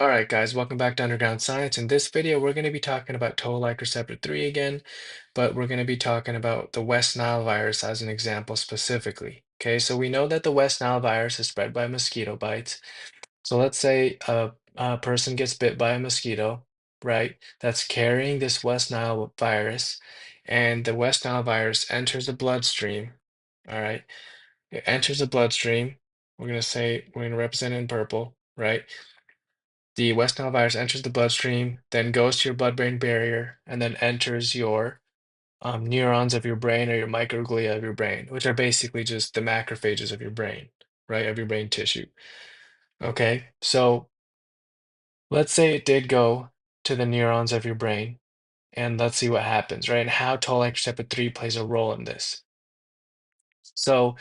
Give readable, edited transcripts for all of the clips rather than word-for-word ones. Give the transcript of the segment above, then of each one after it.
All right, guys, welcome back to Underground Science. In this video, we're going to be talking about toll-like receptor 3 again, but we're going to be talking about the West Nile virus as an example specifically. Okay, so we know that the West Nile virus is spread by mosquito bites. So let's say a person gets bit by a mosquito, right? That's carrying this West Nile virus, and the West Nile virus enters the bloodstream. All right, it enters the bloodstream. We're going to represent it in purple, right? The West Nile virus enters the bloodstream, then goes to your blood-brain barrier, and then enters your neurons of your brain or your microglia of your brain, which are basically just the macrophages of your brain, right? Of your brain tissue. Okay, so let's say it did go to the neurons of your brain, and let's see what happens, right? And how toll-like receptor 3 plays a role in this. So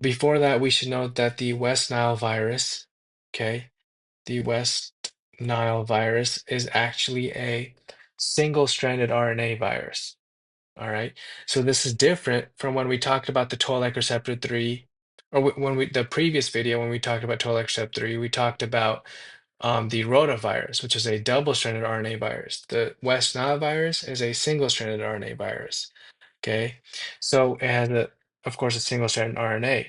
before that, we should note that the West Nile virus, okay, the West Nile virus is actually a single-stranded RNA virus. All right. So this is different from when we talked about the toll-like receptor 3, or when we the previous video when we talked about toll-like receptor 3, we talked about the rotavirus, which is a double-stranded RNA virus. The West Nile virus is a single-stranded RNA virus. Okay. So it has of course, a single-stranded RNA.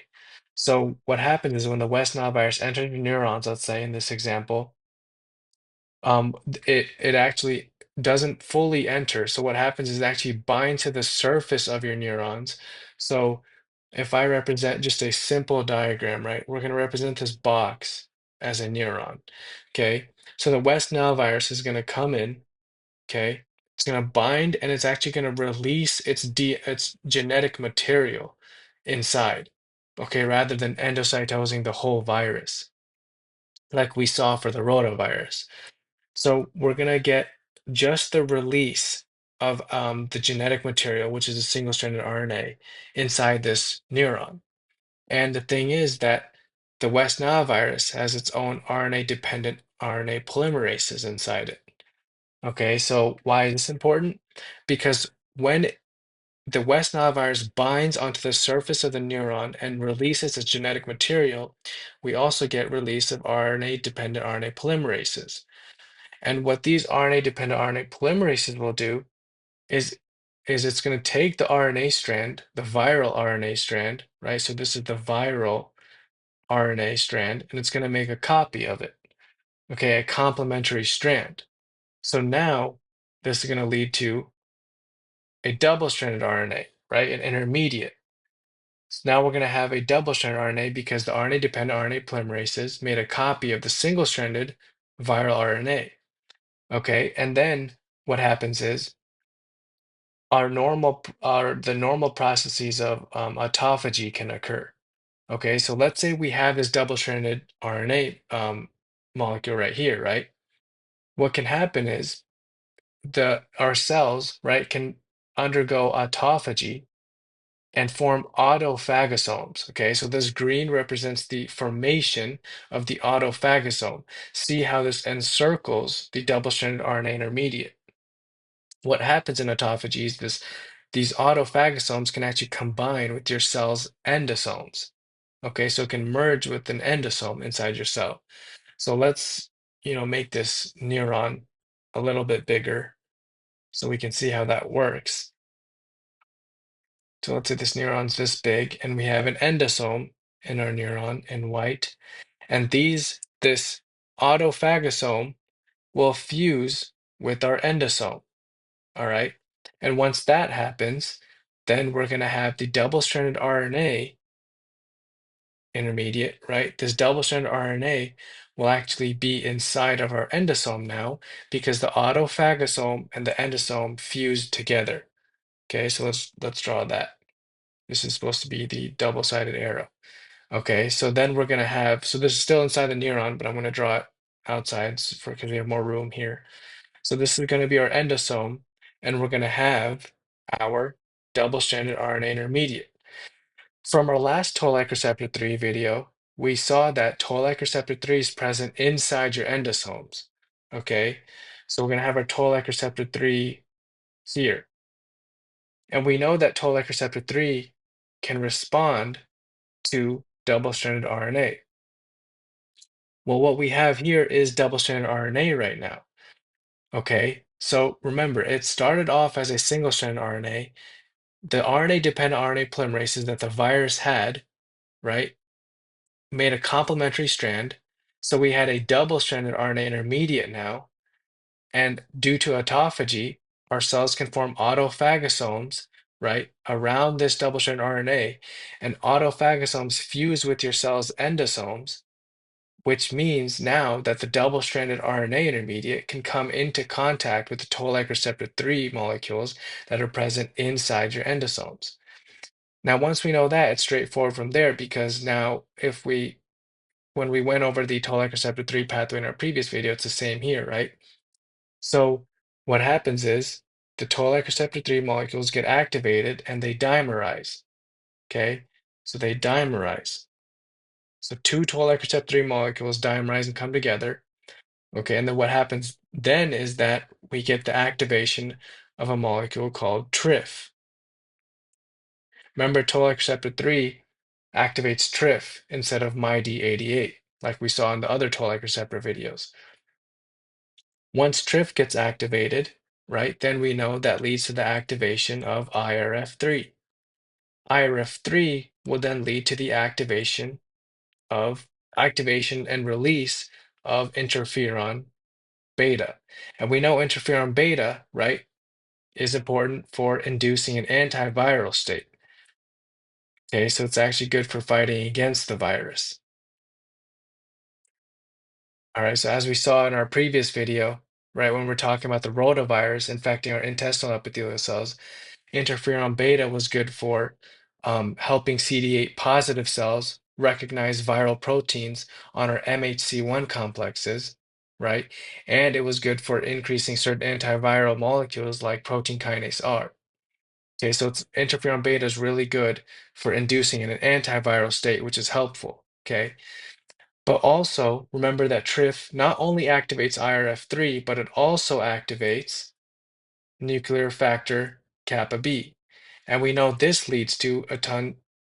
So what happens is when the West Nile virus enters your neurons, let's say in this example, it actually doesn't fully enter. So what happens is it actually binds to the surface of your neurons. So if I represent just a simple diagram, right, we're going to represent this box as a neuron. Okay, so the West Nile virus is going to come in. Okay, it's going to bind and it's actually going to release its genetic material inside. Okay, rather than endocytosing the whole virus, like we saw for the rotavirus. So we're going to get just the release of the genetic material, which is a single-stranded RNA, inside this neuron. And the thing is that the West Nile virus has its own RNA-dependent RNA polymerases inside it. Okay, so why is this important? Because when the West Nile virus binds onto the surface of the neuron and releases its genetic material, we also get release of RNA-dependent RNA polymerases. And what these RNA-dependent RNA polymerases will do is, it's going to take the RNA strand, the viral RNA strand, right? So this is the viral RNA strand, and it's going to make a copy of it, okay, a complementary strand. So now this is going to lead to a double-stranded RNA, right? An intermediate. So now we're going to have a double-stranded RNA because the RNA-dependent RNA polymerases made a copy of the single-stranded viral RNA. Okay, and then what happens is the normal processes of autophagy can occur. Okay, so let's say we have this double-stranded RNA molecule right here, right? What can happen is our cells, right, can undergo autophagy and form autophagosomes. Okay, so this green represents the formation of the autophagosome. See how this encircles the double-stranded RNA intermediate. What happens in autophagy is these autophagosomes can actually combine with your cell's endosomes. Okay, so it can merge with an endosome inside your cell. So let's, make this neuron a little bit bigger so we can see how that works. So let's say this neuron's this big, and we have an endosome in our neuron in white, and this autophagosome will fuse with our endosome. All right. And once that happens, then we're going to have the double-stranded RNA intermediate, right? This double-stranded RNA will actually be inside of our endosome now because the autophagosome and the endosome fused together. Okay, so let's draw that. This is supposed to be the double-sided arrow. Okay, so then we're going to have, so this is still inside the neuron, but I'm going to draw it outside because we have more room here. So this is going to be our endosome, and we're going to have our double-stranded RNA intermediate. From our last toll-like receptor 3 video, we saw that toll-like receptor 3 is present inside your endosomes. Okay, so we're going to have our toll-like receptor 3 here. And we know that toll-like receptor 3 can respond to double-stranded RNA. Well, what we have here is double-stranded RNA right now. Okay, so remember, it started off as a single-stranded RNA. The RNA-dependent RNA polymerases that the virus had, right, made a complementary strand. So we had a double-stranded RNA intermediate now. And due to autophagy, our cells can form autophagosomes, right, around this double-stranded RNA. And autophagosomes fuse with your cell's endosomes, which means now that the double-stranded RNA intermediate can come into contact with the toll-like receptor 3 molecules that are present inside your endosomes. Now, once we know that, it's straightforward from there because now when we went over the toll-like receptor 3 pathway in our previous video, it's the same here, right? So what happens is the toll-like receptor 3 molecules get activated and they dimerize, okay? So they dimerize. So two toll-like receptor 3 molecules dimerize and come together. Okay, and then what happens then is that we get the activation of a molecule called TRIF. Remember, toll-like receptor 3 activates TRIF instead of MyD88, like we saw in the other toll-like receptor videos. Once TRIF gets activated, right, then we know that leads to the activation of IRF3. IRF3 will then lead to the activation and release of interferon beta. And we know interferon beta, right, is important for inducing an antiviral state. Okay, so it's actually good for fighting against the virus. All right, so as we saw in our previous video, right, when we're talking about the rotavirus infecting our intestinal epithelial cells, interferon beta was good for helping CD8 positive cells recognize viral proteins on our MHC1 complexes, right? And it was good for increasing certain antiviral molecules like protein kinase R. Okay, so interferon beta is really good for inducing an antiviral state, which is helpful. Okay, but also remember that TRIF not only activates IRF3, but it also activates nuclear factor kappa B. And we know this leads to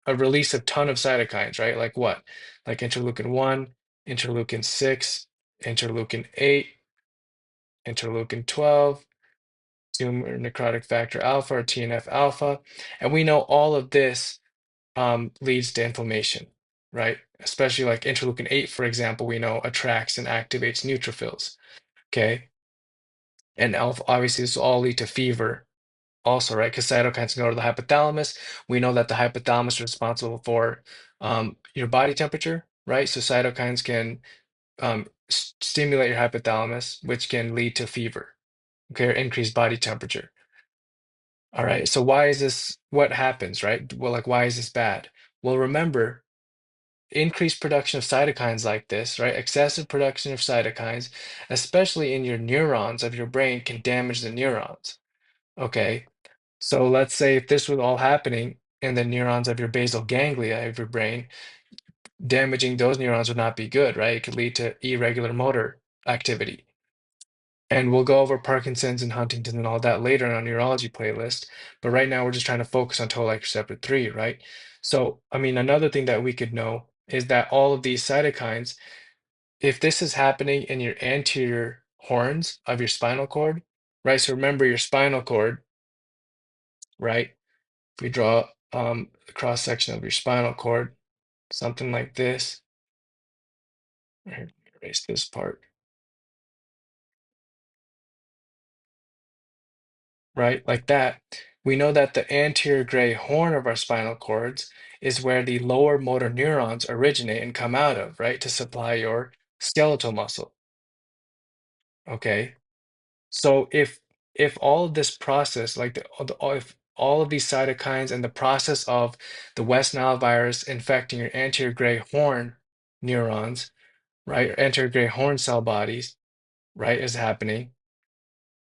a release of ton of cytokines, right? Like what? Like interleukin 1, interleukin 6, interleukin 8, interleukin 12, tumor necrotic factor alpha or TNF alpha. And we know all of this leads to inflammation, right? Especially like interleukin 8, for example, we know attracts and activates neutrophils, okay? And obviously this will all lead to fever also, right? Because cytokines can go to the hypothalamus. We know that the hypothalamus is responsible for your body temperature, right? So cytokines can stimulate your hypothalamus, which can lead to fever, okay, or increased body temperature. All right, so why is this what happens, right? Well, like, why is this bad? Well, remember, increased production of cytokines like this, right? Excessive production of cytokines, especially in your neurons of your brain, can damage the neurons, okay? So let's say if this was all happening in the neurons of your basal ganglia of your brain, damaging those neurons would not be good, right? It could lead to irregular motor activity. And we'll go over Parkinson's and Huntington and all that later in our neurology playlist. But right now we're just trying to focus on toll-like receptor 3, right? So, I mean, another thing that we could know is that all of these cytokines, if this is happening in your anterior horns of your spinal cord, right? So remember your spinal cord, right? If we draw a cross section of your spinal cord, something like this. Right, erase this part, right? Like that. We know that the anterior gray horn of our spinal cords is where the lower motor neurons originate and come out of, right? To supply your skeletal muscle. Okay. So if all of this process, like if all of these cytokines and the process of the West Nile virus infecting your anterior gray horn neurons, right, anterior gray horn cell bodies, right, is happening,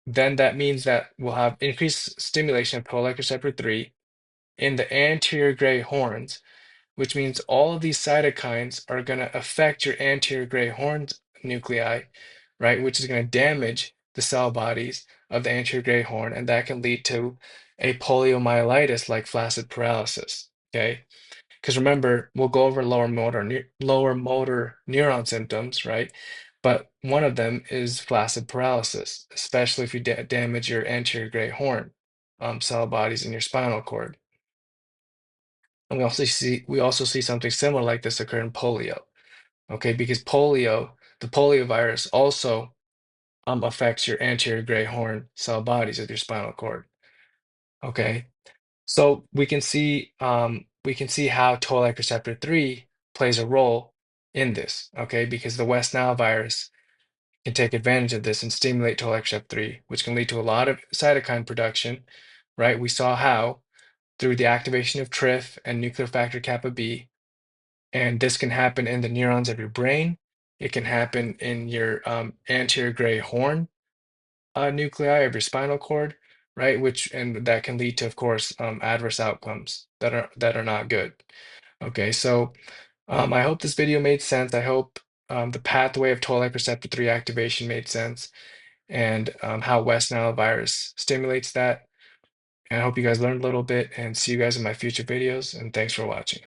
then that means that we'll have increased stimulation of toll-like receptor 3 in the anterior gray horns, which means all of these cytokines are going to affect your anterior gray horns nuclei, right, which is going to damage the cell bodies of the anterior gray horn, and that can lead to a poliomyelitis like flaccid paralysis, okay? because remember, we'll go over lower motor neuron symptoms, right? But one of them is flaccid paralysis, especially if you damage your anterior great horn cell bodies in your spinal cord. And we also see something similar like this occur in polio. Okay, because the polio virus also affects your anterior great horn cell bodies of your spinal cord. Okay, so we can see how toll-like receptor 3 plays a role in this. Okay, because the West Nile virus can take advantage of this and stimulate toll-like receptor 3, which can lead to a lot of cytokine production. Right, we saw how through the activation of TRIF and nuclear factor kappa B. And this can happen in the neurons of your brain. It can happen in your anterior gray horn nuclei of your spinal cord, right? And that can lead to, of course, adverse outcomes that are not good. Okay, so I hope this video made sense. I hope the pathway of toll-like receptor 3 activation made sense, and how West Nile virus stimulates that. And I hope you guys learned a little bit, and see you guys in my future videos. And thanks for watching.